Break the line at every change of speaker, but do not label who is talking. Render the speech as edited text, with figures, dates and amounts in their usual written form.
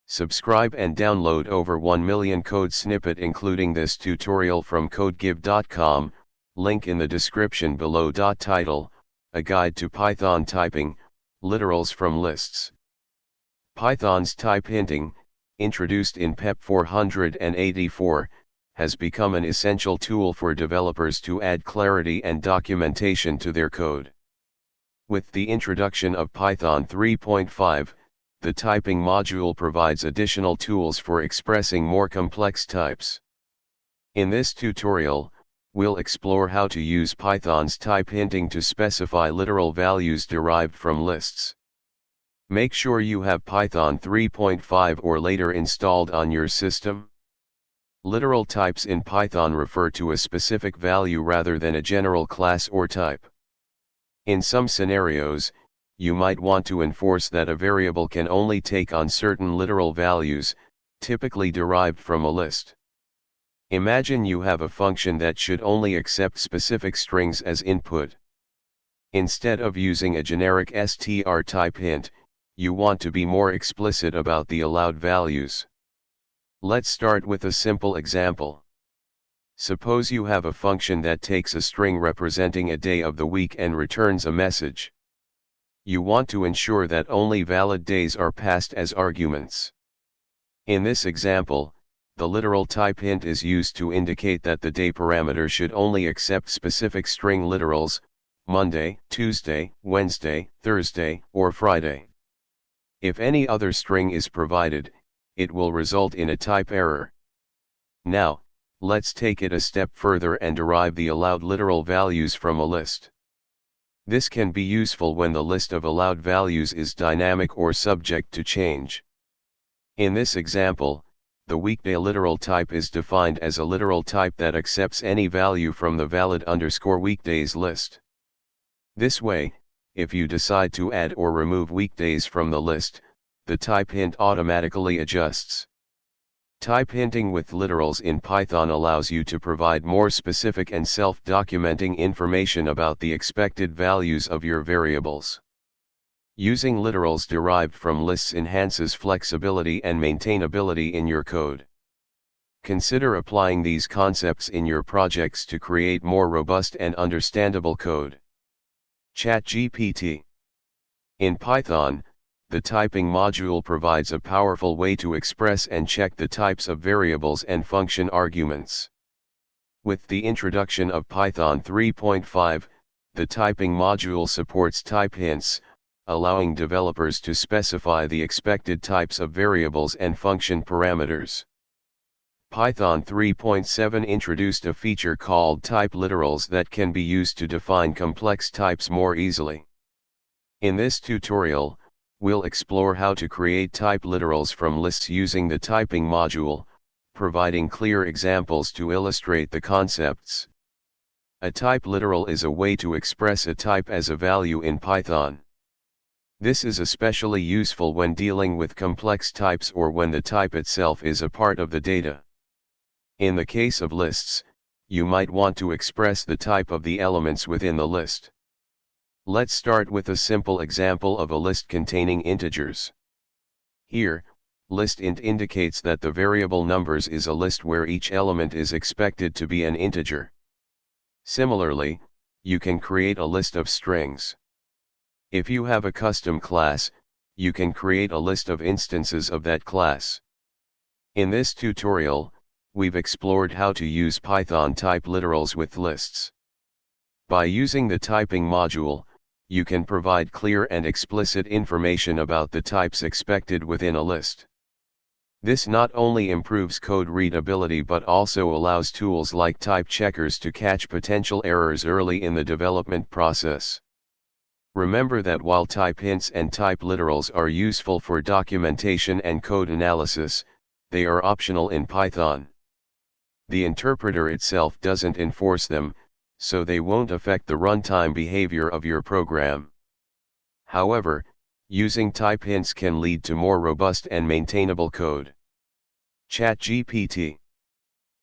Subscribe and download over 1 million code snippet including this tutorial from codegive.com, link in the description below. Title, A Guide to Python Typing, Literals from Lists. Python's type hinting, introduced in PEP 484, has become an essential tool for developers to add clarity and documentation to their code. With the introduction of Python 3.5, the typing module provides additional tools for expressing more complex types. In this tutorial, we'll explore how to use Python's type hinting to specify literal values derived from lists. Make sure you have Python 3.5 or later installed on your system. Literal types in Python refer to a specific value rather than a general class or type. In some scenarios, you might want to enforce that a variable can only take on certain literal values, typically derived from a list. Imagine you have a function that should only accept specific strings as input. Instead of using a generic str type hint, you want to be more explicit about the allowed values. Let's start with a simple example. Suppose you have a function that takes a string representing a day of the week and returns a message. You want to ensure that only valid days are passed as arguments. In this example, the literal type hint is used to indicate that the day parameter should only accept specific string literals, Monday, Tuesday, Wednesday, Thursday, or Friday. If any other string is provided, it will result in a type error. Now, let's take it a step further and derive the allowed literal values from a list. This can be useful when the list of allowed values is dynamic or subject to change. In this example, the weekday literal type is defined as a literal type that accepts any value from the valid_weekdays list. This way, if you decide to add or remove weekdays from the list, the type hint automatically adjusts. Type hinting with literals in Python allows you to provide more specific and self-documenting information about the expected values of your variables. Using literals derived from lists enhances flexibility and maintainability in your code. Consider applying these concepts in your projects to create more robust and understandable code. ChatGPT. In Python, the typing module provides a powerful way to express and check the types of variables and function arguments. With the introduction of Python 3.5, the typing module supports type hints, allowing developers to specify the expected types of variables and function parameters. Python 3.7 introduced a feature called type literals that can be used to define complex types more easily. In this tutorial, we'll explore how to create type literals from lists using the typing module, providing clear examples to illustrate the concepts. A type literal is a way to express a type as a value in Python. This is especially useful when dealing with complex types or when the type itself is a part of the data. In the case of lists, you might want to express the type of the elements within the list. Let's start with a simple example of a list containing integers. Here, listInt indicates that the variable numbers is a list where each element is expected to be an integer. Similarly, you can create a list of strings. If you have a custom class, you can create a list of instances of that class. In this tutorial, we've explored how to use Python type literals with lists. By using the typing module, you can provide clear and explicit information about the types expected within a list. This not only improves code readability but also allows tools like type checkers to catch potential errors early in the development process. Remember that while type hints and type literals are useful for documentation and code analysis, they are optional in Python. The interpreter itself doesn't enforce them, so they won't affect the runtime behavior of your program. However, using type hints can lead to more robust and maintainable code. ChatGPT.